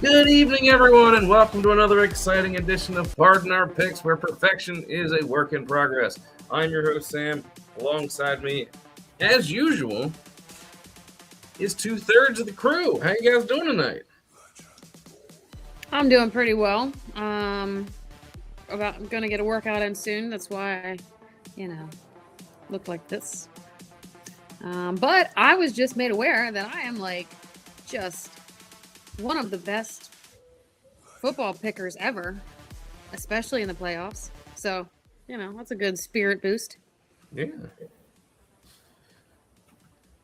Good evening, everyone, and welcome to another exciting edition of Pardon Our Picks, where perfection is a work in progress. I'm your host, Sam. Alongside me, as usual, is 2/3 of the crew. How you guys doing tonight? I'm doing pretty well. I'm gonna get a workout in soon. That's why I, look like this. But I was just made aware that I am just one of the best football pickers ever, especially in the playoffs. So, that's a good spirit boost. Yeah.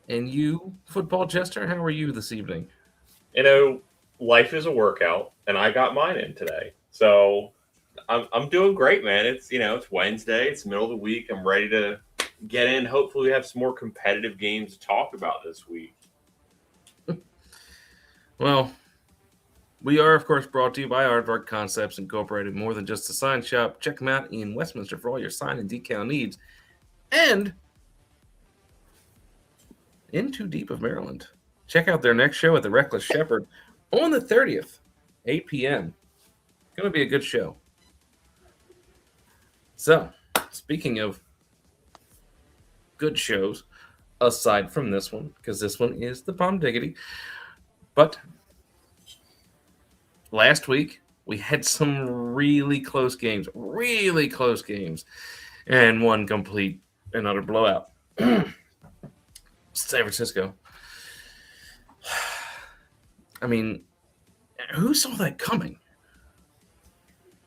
And you, football jester, how are you this evening? Life is a workout, and I got mine in today. So I'm doing great, man. It's Wednesday, it's the middle of the week. I'm ready to get in. Hopefully, we have some more competitive games to talk about this week. Well, we are, of course, brought to you by Aardvark Concepts, Incorporated, more than just a sign shop. Check them out in Westminster for all your sign and decal needs. And in Too Deep of Maryland. Check out their next show at the Reckless Shepherd on the 30th, 8 p.m. Going to be a good show. So, speaking of good shows, aside from this one, because this one is the Palm Diggity, but last week we had some really close games, and one complete and utter blowout. San Francisco. I mean, who saw that coming?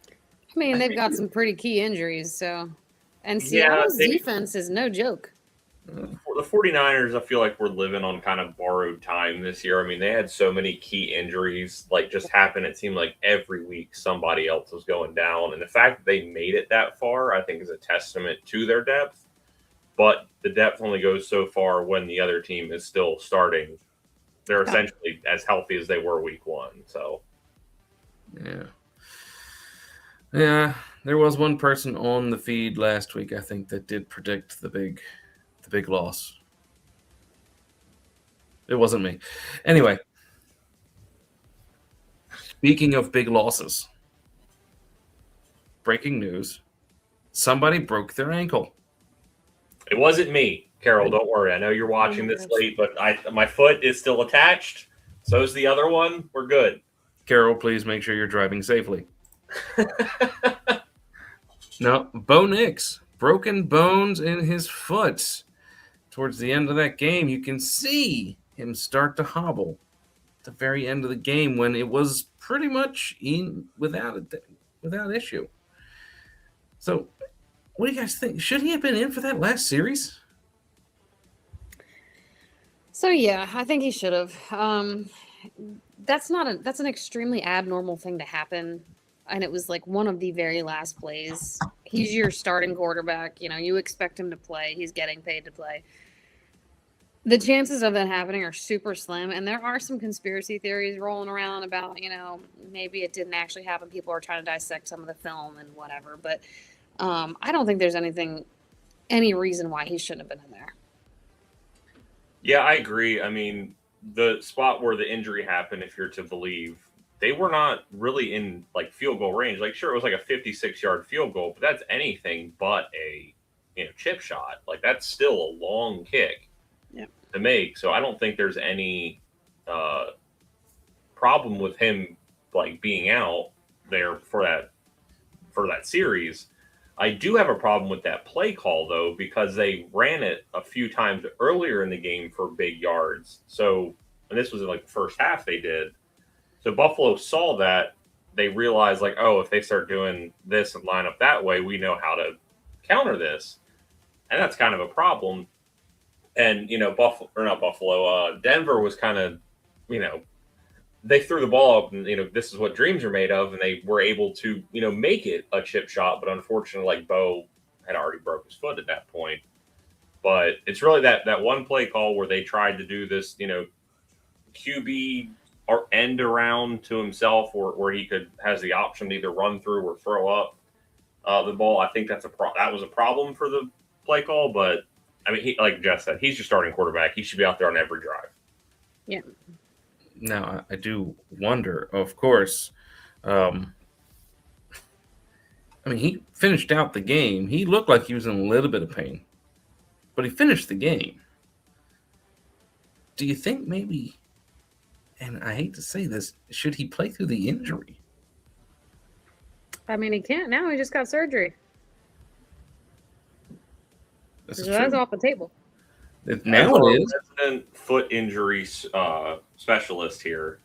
I mean, they've got some pretty key injuries, so. And Seattle's defense is no joke. For the 49ers, I feel like we're living on kind of borrowed time this year. I mean, they had so many key injuries, just happen. It seemed like every week somebody else was going down. And the fact that they made it that far, I think, is a testament to their depth. But the depth only goes so far when the other team is still starting. They're essentially as healthy as they were week one. So, yeah. There was one person on the feed last week, I think, that did predict the big loss. It wasn't me. Anyway, speaking of big losses, breaking news: somebody broke their ankle. It wasn't me, Carol. Don't worry. I know you're watching this late, but my foot is still attached. So is the other one. We're good. Carol, please make sure you're driving safely. No, Bo Nix, broken bones in his foot. Towards the end of that game, you can see him start to hobble at the very end of the game when it was pretty much without issue. So, what do you guys think? Should he have been in for that last series? So yeah, I think he should have. That's an extremely abnormal thing to happen, and it was one of the very last plays. He's your starting quarterback. You expect him to play. He's getting paid to play. The chances of that happening are super slim, and there are some conspiracy theories rolling around about, maybe it didn't actually happen. People are trying to dissect some of the film and whatever, but I don't think there's any reason why he shouldn't have been in there. Yeah, I agree. I mean, the spot where the injury happened, if you're to believe, they were not really in field goal range. Sure, it was a 56-yard field goal, but that's anything but a chip shot. That's still a long kick to make. So I don't think there's any problem with him being out there for that series. I do have a problem with that play call, though, because they ran it a few times earlier in the game for big yards. So, and this was in the first half they did. So Buffalo saw that. They realized, if they start doing this and line up that way, we know how to counter this. And that's kind of a problem. And, Denver was kind of, they threw the ball up and, this is what dreams are made of. And they were able to, make it a chip shot. But unfortunately, Bo had already broke his foot at that point. But it's really that one play call where they tried to do this, QB or end around to himself where he has the option to either run through or throw up the ball. I think that was a problem for the play call. But, I mean, like Jeff said, he's your starting quarterback. He should be out there on every drive. Yeah. Now, I do wonder, of course. Um, I mean, he finished out the game. He looked like he was in a little bit of pain, but he finished the game. Do you think maybe, and I hate to say this, should he play through the injury? I mean, he can't now. He just got surgery. This So is that's true. off the table. Now As our it is. resident foot injury specialist here,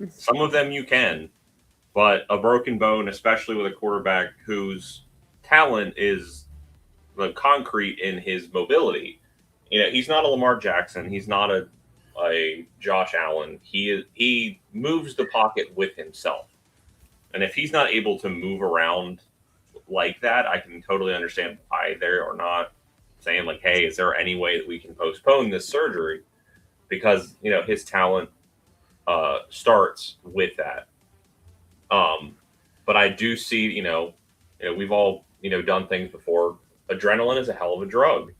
some of them you can, but a broken bone, especially with a quarterback whose talent is the concrete in his mobility. He's not a Lamar Jackson. He's not a Josh Allen. He moves the pocket with himself, and if he's not able to move around like that, I can totally understand why they are not saying like, "Hey, is there any way that we can postpone this surgery?" Because his talent starts with that. But I do see, we've all done things before. Adrenaline is a hell of a drug,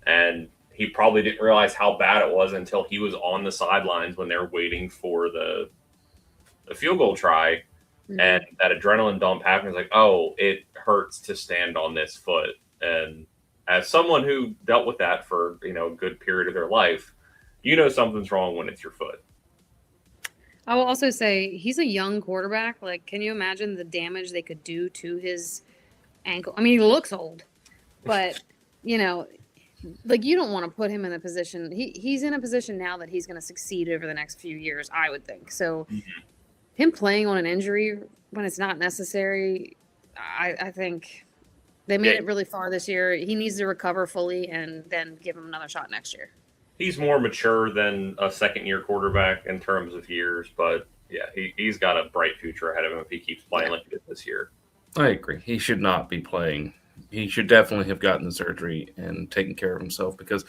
and he probably didn't realize how bad it was until he was on the sidelines when they're waiting for the field goal try, and that adrenaline dump happens. Like, oh, it hurts to stand on this foot. And as someone who dealt with that for a good period of their life, something's wrong when it's your foot. I will also say he's a young quarterback. Like, can you imagine the damage they could do to his ankle? I mean, he looks old, but like you don't want to put him in a position. He's in a position now that he's going to succeed over the next few years, I would think. So, him playing on an injury when it's not necessary, I think they made it really far this year. He needs to recover fully and then give him another shot next year. He's more mature than a second-year quarterback in terms of years, but yeah, he's got a bright future ahead of him if he keeps playing like he did this year. I agree. He should not be playing. He should definitely have gotten the surgery and taken care of himself, because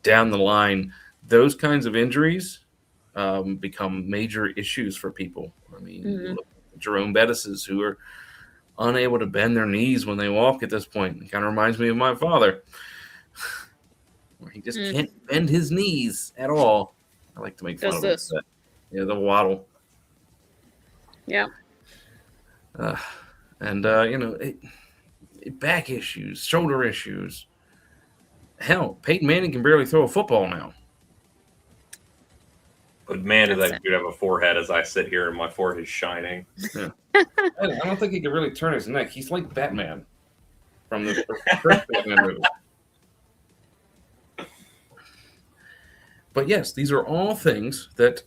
down the line, those kinds of injuries become major issues for people. I mean, look at Jerome Bettis's, who are unable to bend their knees when they walk at this point. It kind of reminds me of my father. Where he just can't bend his knees at all. I like to make fun of it. Yeah, the waddle. Yeah. Back issues, shoulder issues. Hell, Peyton Manning can barely throw a football now. But man, does that dude have a forehead as I sit here and my forehead's shining. Yeah. I don't think he can really turn his neck. He's like Batman from the first Batman movie. But yes, these are all things that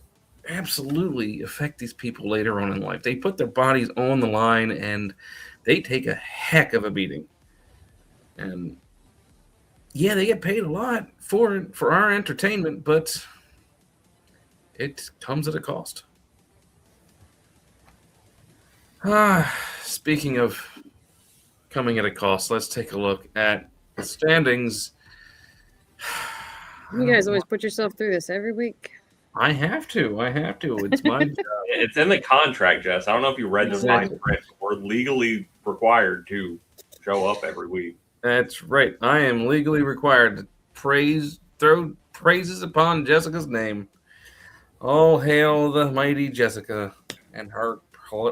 absolutely affect these people later on in life. They put their bodies on the line and they take a heck of a beating. And yeah, they get paid a lot for our entertainment, but it comes at a cost. Speaking of coming at a cost, let's take a look at the standings. You guys always put yourself through this every week. I have to. It's my job. It's in the contract, Jess. I don't know if you read the fine print. We're legally required to show up every week. That's right. I am legally required to throw praises upon Jessica's name. All hail the mighty Jessica and her.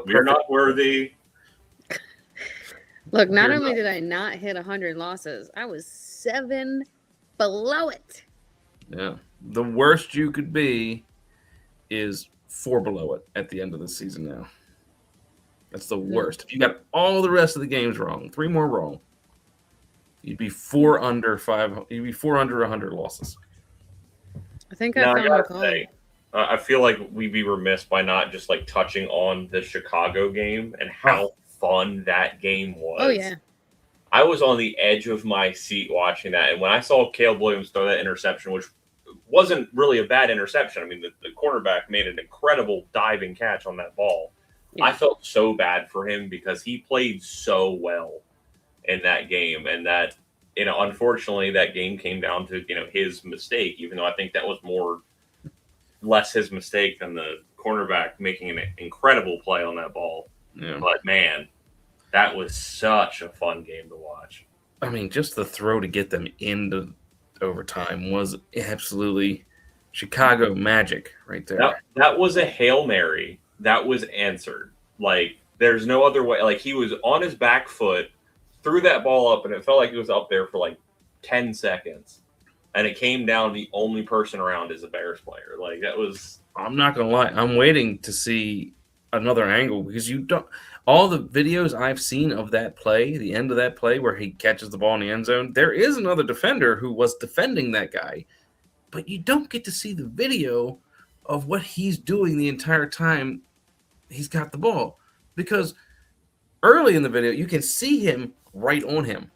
You're not worthy. Look, not only did I not hit 100 losses, I was 7 below it. Yeah. The worst you could be is 4 below it at the end of the season now. That's the worst. If you got all the rest of the games wrong, 3 more wrong, you'd be 4 under 5. You'd be 4 under 100 losses. I think I found my call. I feel like we'd be remiss by not just like touching on the Chicago game and how fun that game was. Oh, yeah. I was on the edge of my seat watching that. And when I saw Caleb Williams throw that interception, which wasn't really a bad interception. I mean, the cornerback made an incredible diving catch on that ball. Yeah. I felt so bad for him because he played so well in that game. And that, unfortunately, that game came down to, his mistake, even though I think that was less his mistake than the cornerback making an incredible play on that ball. Yeah. But, man, that was such a fun game to watch. I mean, just the throw to get them into overtime was absolutely Chicago magic right there. That was a Hail Mary that was answered. Like, there's no other way. Like, he was on his back foot, threw that ball up, and it felt like it was up there for like 10 seconds. And it came down, the only person around is a Bears player. Like, that was. I'm not gonna lie. I'm waiting to see another angle because you don't. All the videos I've seen of that play, the end of that play where he catches the ball in the end zone, there is another defender who was defending that guy, but you don't get to see the video of what he's doing the entire time he's got the ball, because early in the video you can see him right on him,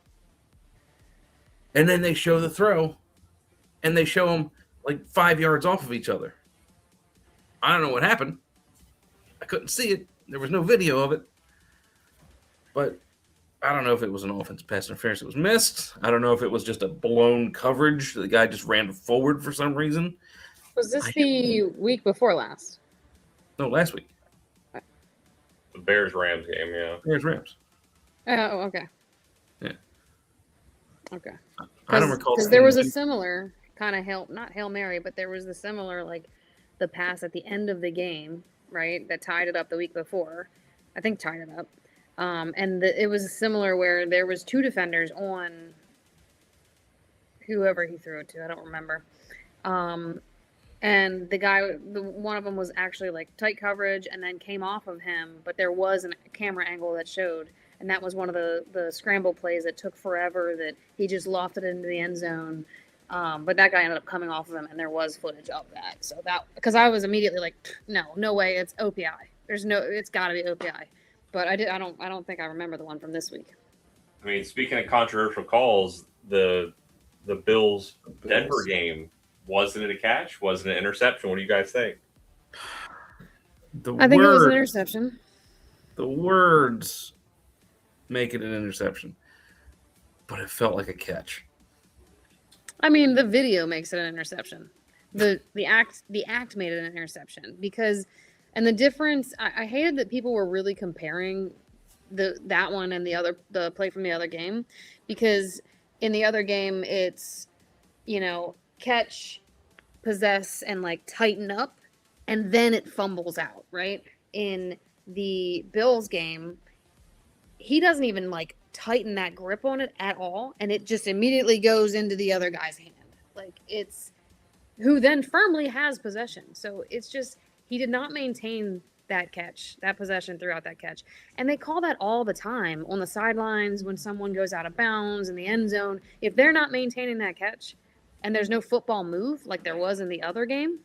and then they show the throw, and they show him like 5 yards off of each other. I don't know what happened. I couldn't see it. There was no video of it. But I don't know if it was an offensive pass interference that was missed. I don't know if it was just a blown coverage. The guy just ran forward for some reason. Was this the week before last? No, last week. The Bears-Rams game, yeah. Bears-Rams. Oh, okay. Yeah. Okay. I don't recall. Because there was a similar kind of not Hail Mary, but there was the similar, like, the pass at the end of the game, right, that tied it up the week before. I think tied it up. It was similar where there was two defenders on whoever he threw it to. I don't remember. And the guy, one of them was actually like tight coverage and then came off of him, but there was a camera angle that showed, and that was one of the scramble plays that took forever, that he just lofted it into the end zone. But that guy ended up coming off of him, and there was footage of that. So that, because I was immediately like, no way, it's OPI. It's got to be OPI. But I don't think I remember the one from this week. I mean, speaking of controversial calls, the Bills Denver game, wasn't it a catch? Wasn't it an interception? What do you guys think? I think it was an interception. The words make it an interception, but it felt like a catch. I mean, the video makes it an interception. The act made it an interception because. And the difference, I hated that people were really comparing that one and the play from the other game, because in the other game it's, catch, possess, and like tighten up, and then it fumbles out, right? In the Bills game, he doesn't even like tighten that grip on it at all, and it just immediately goes into the other guy's hand. Like, it's who then firmly has possession. So it's just. He did not maintain that possession throughout that catch. And they call that all the time on the sidelines when someone goes out of bounds in the end zone. If they're not maintaining that catch and there's no football move like there was in the other game,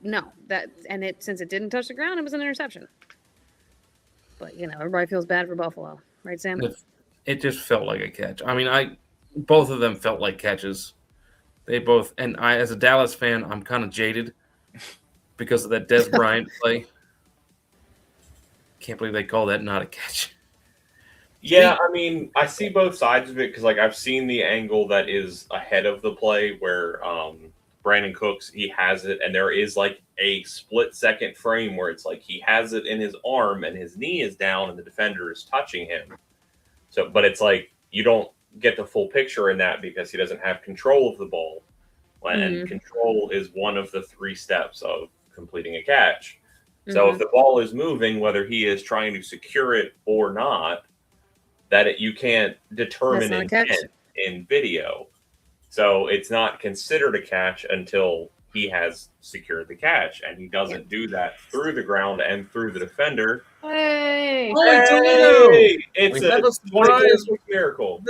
since it didn't touch the ground, it was an interception. But, everybody feels bad for Buffalo. Right, Sam? It just felt like a catch. I mean, both of them felt like catches. They both, and I, as a Dallas fan, I'm kind of jaded because of that Des Bryant play. Can't believe they call that not a catch. Yeah, I mean, I see both sides of it because, like, I've seen the angle that is ahead of the play where Brandon Cooks, he has it, and there is, like, a split-second frame where it's like he has it in his arm and his knee is down and the defender is touching him. So, but it's like you don't get the full picture in that because he doesn't have control of the ball. And control is one of the 3 steps of completing a catch. So if the ball is moving, whether he is trying to secure it or not, you can't determine intent in video. So it's not considered a catch until he has secured the catch, and he doesn't do that through the ground and through the defender. Hey! It's a 24-hour miracle.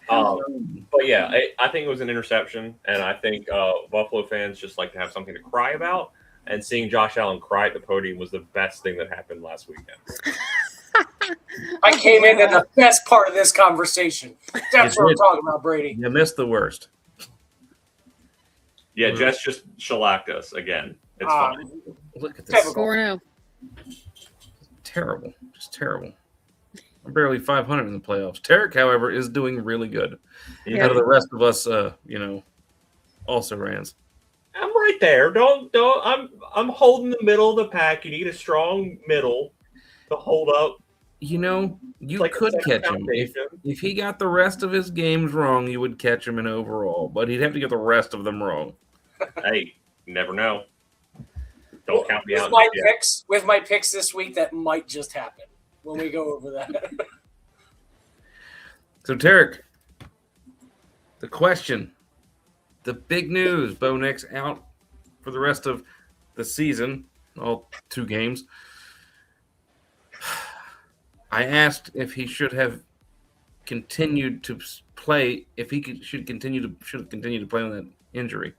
But yeah, I think it was an interception, and I think Buffalo fans just like to have something to cry about, and seeing Josh Allen cry at the podium was the best thing that happened last weekend. I came in at the best part of this conversation. That's what I'm talking about, Brady. You missed the worst. Yeah, Jess just shellacked us again. It's fine. Look at this. 4-0. Terrible. Just terrible. I'm barely 500 in the playoffs. Tarek, however, is doing really good. Yeah. Out of the rest of us, also rans. I'm right there. Don't. I'm holding the middle of the pack. You need a strong middle to hold up. You like could catch him. If he got the rest of his games wrong, you would catch him in overall, but he'd have to get the rest of them wrong. Hey, you never know. Don't count me out. With my picks this week, that might just happen when we go over that. So, Tarek, the question, the big news, Bo Nix out for the rest of the season, all 2 games. I asked if he should have continued to play, if he should continue to play on that injury.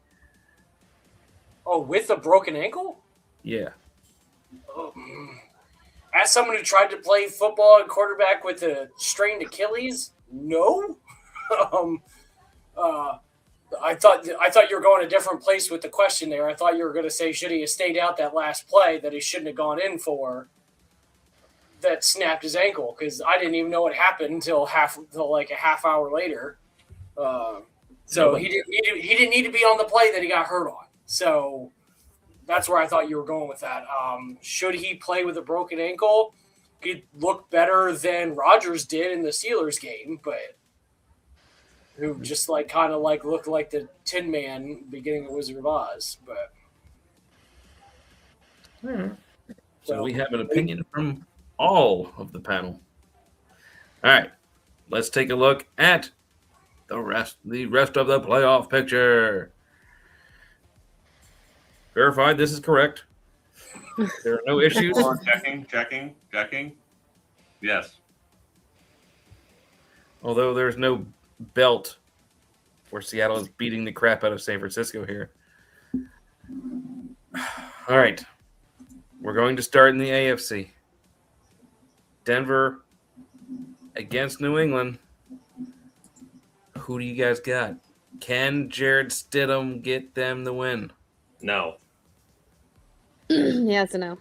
Oh, with a broken ankle? Yeah. As someone who tried to play football and quarterback with a strained Achilles, no. I thought you were going a different place with the question there. I thought you were going to say, should he have stayed out that last play that he shouldn't have gone in for that snapped his ankle? Because I didn't even know what happened until like a half hour later. So he didn't need to be on the play that he got hurt on. So that's where I thought you were going with that. Should he play with a broken ankle? He'd look better than Rodgers did in the Steelers game, but who just looked like the Tin Man beginning of Wizard of Oz. But So we have an opinion from all of the panel. All right, let's take a look at the rest of the playoff picture. Verified, this is correct. There are no issues. Checking. Yes. Although there's no belt where Seattle is beating the crap out of San Francisco here. All right. We're going to start in the AFC. Denver against New England. Who do you guys got? Can Jared Stidham get them the win? No. Yeah, it's a no.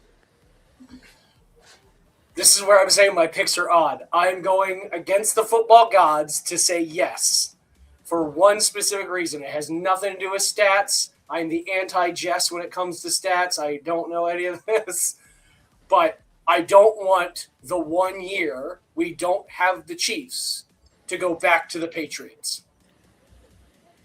This is where I'm saying my picks are odd. I'm going against the football gods to say yes for one specific reason. It has nothing to do with stats. I'm the anti-Jess when it comes to stats. I don't know any of this. But I don't want the 1 year we don't have the Chiefs to go back to the Patriots.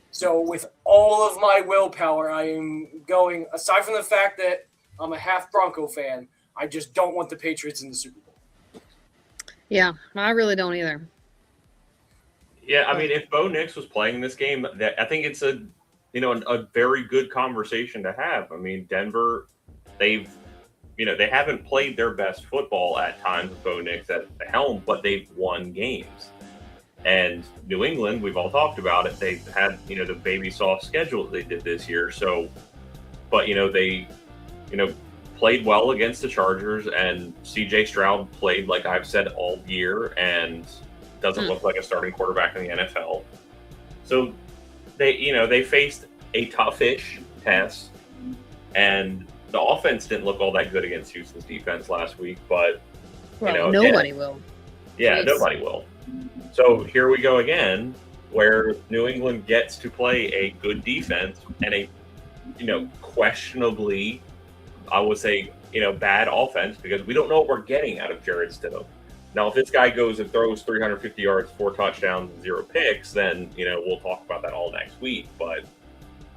So with all of my willpower, I am going, aside from the fact that I'm a half Bronco fan, I just don't want the Patriots in the Super Bowl. Yeah, I really don't either. Yeah, I mean, if Bo Nix was playing this game, I think it's a very good conversation to have. I mean, Denver, they haven't played their best football at times with Bo Nix at the helm, but they've won games. And New England, we've all talked about it. They've had, the baby soft schedule that they did this year. So, but, they, played well against the Chargers, and CJ Stroud played, like I've said, all year and doesn't look like a starting quarterback in the NFL. So they faced a toughish test, and the offense didn't look all that good against Houston's defense last week, but nobody will. Yeah, Jeez. Nobody will. So here we go again, where New England gets to play a good defense and a, questionably, I would say, bad offense, because we don't know what we're getting out of Jared Stidham. Now, if this guy goes and throws 350 yards, 4 touchdowns, and 0 picks, then, we'll talk about that all next week. But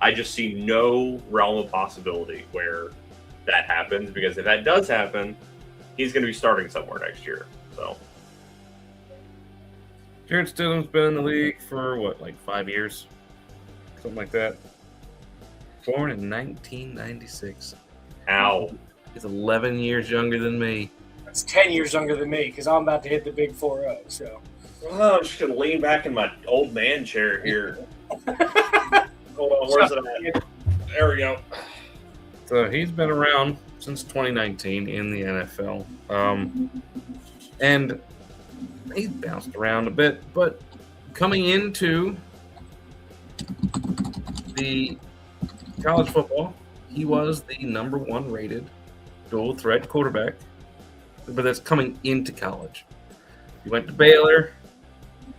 I just see no realm of possibility where that happens, because if that does happen, he's going to be starting somewhere next year. So Jared Stidham's been in the league for 5 years? Something like that. Born in 1996. Ow. He's 11 years younger than me. That's 10 years younger than me, because I'm about to hit the big 4-0. So, I'm just going to lean back in my old man chair here. Hold on, where's it at? There we go. So he's been around since 2019 in the NFL. And he's bounced around a bit, but coming into the college football, he was the number 1 rated dual threat quarterback, but that's coming into college. He went to Baylor,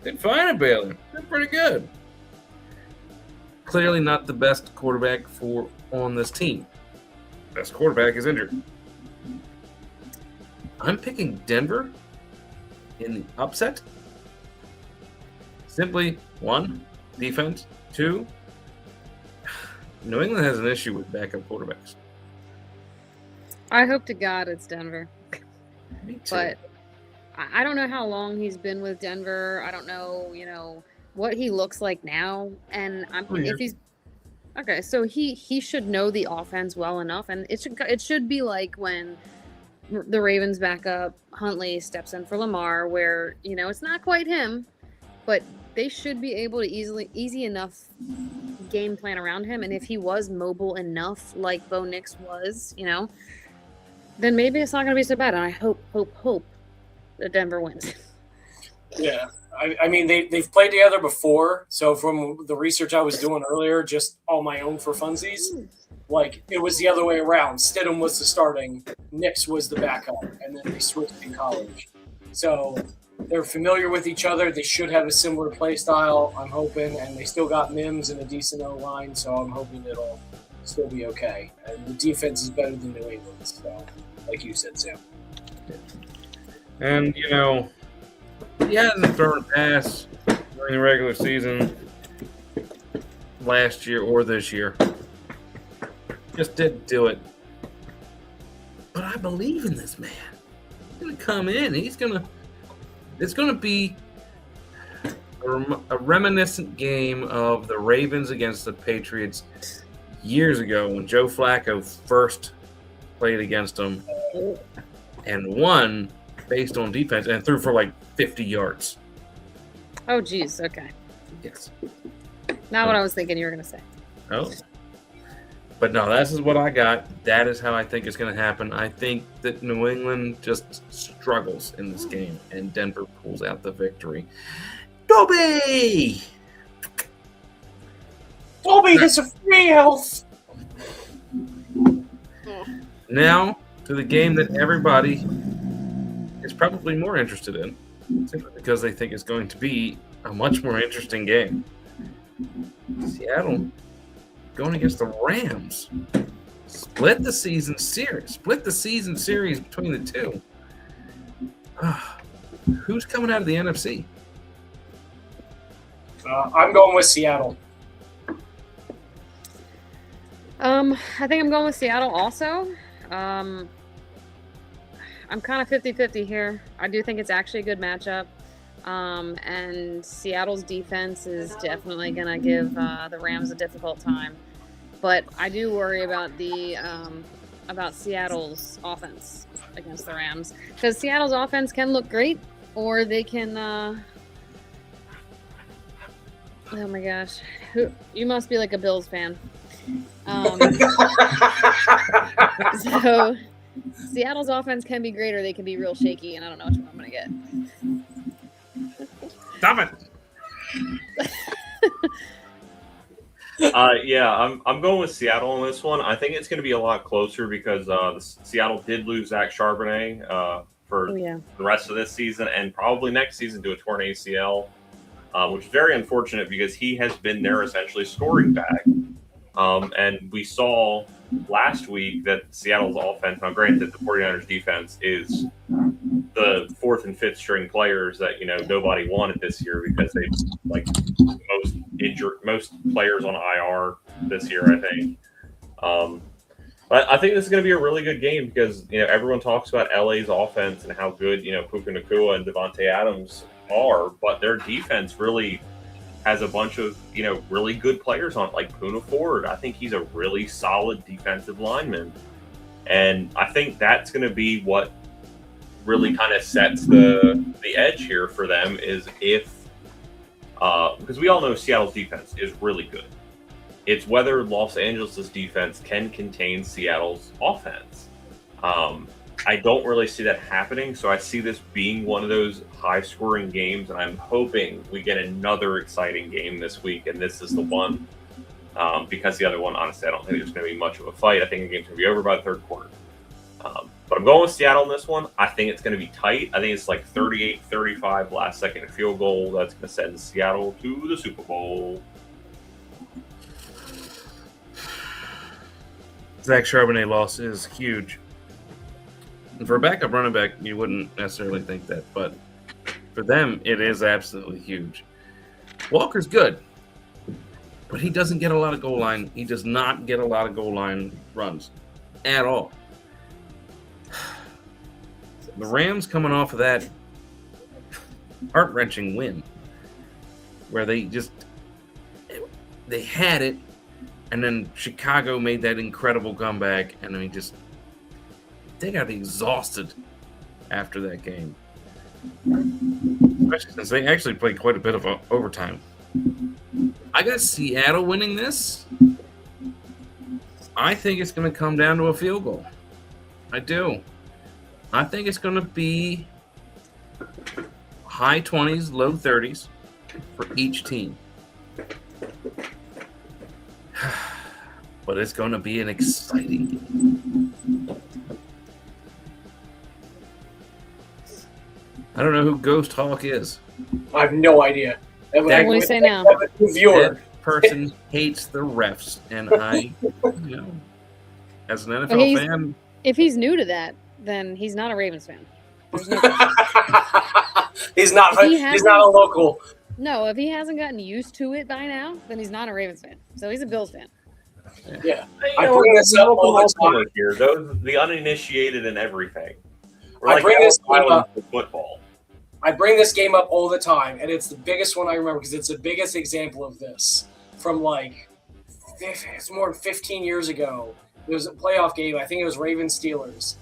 did fine at Baylor, did pretty good. Clearly not the best quarterback on this team. Best quarterback is injured. I'm picking Denver in the upset. Simply 1, defense. 2, New England has an issue with backup quarterbacks. I hope to God it's Denver. Me too. But I don't know how long he's been with Denver. I don't know, what he looks like now. And if he's okay, so he should know the offense well enough, and it should be like when the Ravens back up, Huntley steps in for Lamar, where it's not quite him, but they should be able to easy enough game plan around him. And if he was mobile enough, like Bo Nix was, then maybe it's not going to be so bad. And I hope that Denver wins. Yeah. I mean, they've played together before. So from the research I was doing earlier, just all my own for funsies, like it was the other way around. Stidham was the starting, Nix was the backup, and then they switched in college. So they're familiar with each other. They should have a similar play style, I'm hoping, and they still got Mims and a decent O-line, so I'm hoping it'll still be okay. And the defense is better than New England's, so like you said, Sam. And, he hasn't thrown a pass during the regular season last year or this year. Just didn't do it. But I believe in this man. He's going to come in. It's going to be a reminiscent game of the Ravens against the Patriots years ago when Joe Flacco first played against them and won based on defense and threw for like 50 yards. Oh, geez. Okay. Yes. Not what I was thinking you were going to say. Oh. But no, this is what I got. That is how I think it's going to happen. I think that New England just struggles in this game, and Denver pulls out the victory. Dobby! Dobby has a free health. Now to the game that everybody is probably more interested in, simply because they think it's going to be a much more interesting game. Seattle going against the Rams. Split the season series between the two. Who's coming out of the NFC? I'm going with Seattle. I think I'm going with Seattle also. I'm kind of 50-50 here. I do think it's actually a good matchup. And Seattle's defense is definitely going to give the Rams a difficult time. But I do worry about about Seattle's offense against the Rams, because Seattle's offense can look great, or they can. Oh my gosh, you must be like a Bills fan. So Seattle's offense can be great, or they can be real shaky, and I don't know which one I'm going to get. Stop it. I'm going with Seattle on this one. I think it's going to be a lot closer because Seattle did lose Zach Charbonnet for the rest of this season and probably next season to a torn ACL, which is very unfortunate because he has been their essentially scoring back. And we saw last week that Seattle's offense, now granted the 49ers defense is the fourth and fifth string players that, nobody wanted this year because they most players on IR this year, I think. But I think this is going to be a really good game because, everyone talks about LA's offense and how good, Puka Nacua and Devontae Adams are, but their defense really has a bunch of, really good players on it, like Poona Ford. I think he's a really solid defensive lineman. And I think that's going to be what really kind of sets the edge here for them is because we all know Seattle's defense is really good. It's whether Los Angeles' defense can contain Seattle's offense. I don't really see that happening, so I see this being one of those high-scoring games, and I'm hoping we get another exciting game this week, and this is the one. Because the other one, honestly, I don't think there's going to be much of a fight. I think the game's going to be over by the third quarter. But I'm going with Seattle in this one. I think it's going to be tight. I think it's like 38-35 last-second field goal. That's going to send Seattle to the Super Bowl. Zach Charbonnet loss is huge. And for a backup running back, you wouldn't necessarily think that, but for them, it is absolutely huge. Walker's good. But he doesn't get a lot of goal line. He does not get a lot of goal line runs at all. The Rams coming off of that heart-wrenching win where they had it, and then Chicago made that incredible comeback, and they got exhausted after that game. Especially since they actually played quite a bit of overtime. I got Seattle winning this. I think it's going to come down to a field goal. I do. I think it's going to be high 20s, low 30s for each team. But it's going to be an exciting game. I don't know who Ghost Hawk is. I have no idea. What do you say now? Viewer. That person hates the refs, and I, as an NFL fan, if he's new to that, then he's not a Ravens fan. He's not a local. No, if he hasn't gotten used to it by now, then he's not a Ravens fan. So he's a Bills fan. Yeah. I bring this up all the time. Here, those the uninitiated in everything. I bring this game up. Football. I bring this game up all the time, and it's the biggest one I remember because it's the biggest example of this from it's more than 15 years ago. It was a playoff game. I think it was Ravens Steelers,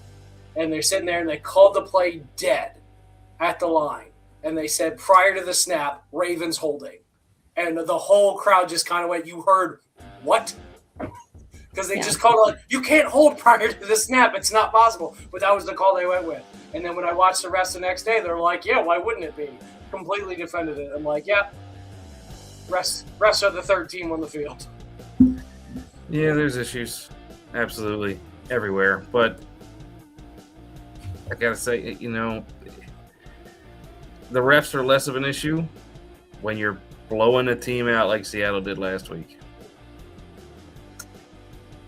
and they're sitting there and they called the play dead at the line, and they said prior to the snap, Ravens holding, and the whole crowd just kind of went, "You heard what?" Because they just called it, you can't hold prior to the snap. It's not possible. But that was the call they went with. And then when I watched the rest the next day, they were like, yeah, why wouldn't it be? Completely defended it. I'm like, yeah, rest of the third team on the field. yeah, there's issues absolutely everywhere. But I got to say, the refs are less of an issue when you're blowing a team out like Seattle did last week.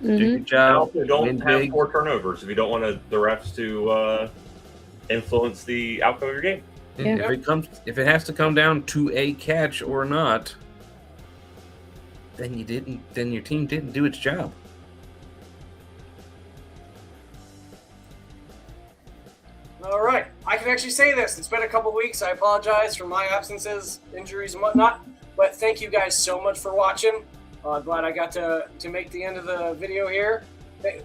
Do your job. Don't have 4 turnovers if you don't want the refs to influence the outcome of your game. Yeah. If it has to come down to a catch or not, then your team didn't do its job. All right. I can actually say this. It's been a couple weeks. I apologize for my absences, injuries, and whatnot. But thank you guys so much for watching. Glad I got to make the end of the video here.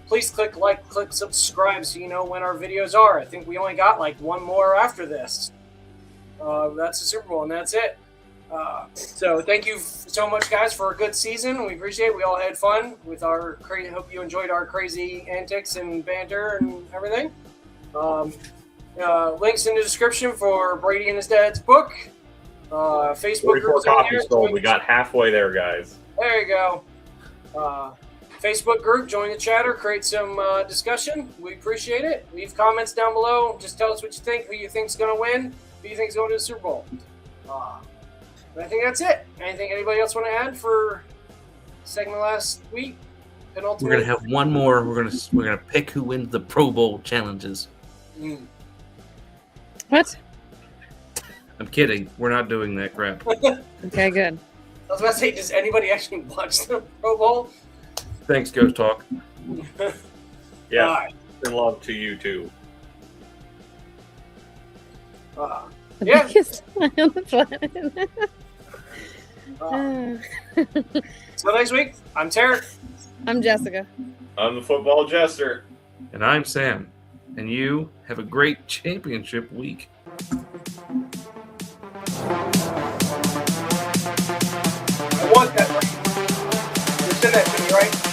Please click like, click subscribe so you know when our videos are. I think we only got one more after this. That's the Super Bowl, and that's it. So thank you so much, guys, for a good season. We appreciate it. We all had fun with our crazy. Hope you enjoyed our crazy antics and banter and everything. Links in the description for Brady and his dad's book. Facebook 44 group. copies sold. We got halfway there, guys. There you go. Facebook group, join the chatter, create some discussion. We appreciate it. Leave comments down below. Just tell us what you think, who you think's going to win, who you think's going to the Super Bowl. I think that's it. Anything anybody else want to add for segment last week? We're gonna have one more. We're gonna pick who wins the Pro Bowl challenges. What? I'm kidding. We're not doing that crap. Okay, good. I was about to say, does anybody actually watch the Pro Bowl? Thanks, Ghost Talk. Yeah, Right. and love to you too. The Yeah. biggest lie on the planet. So next week, I'm Tarek. I'm Jessica. I'm the football jester. And I'm Sam. And you have a great championship week. I want that. You said that to me, right?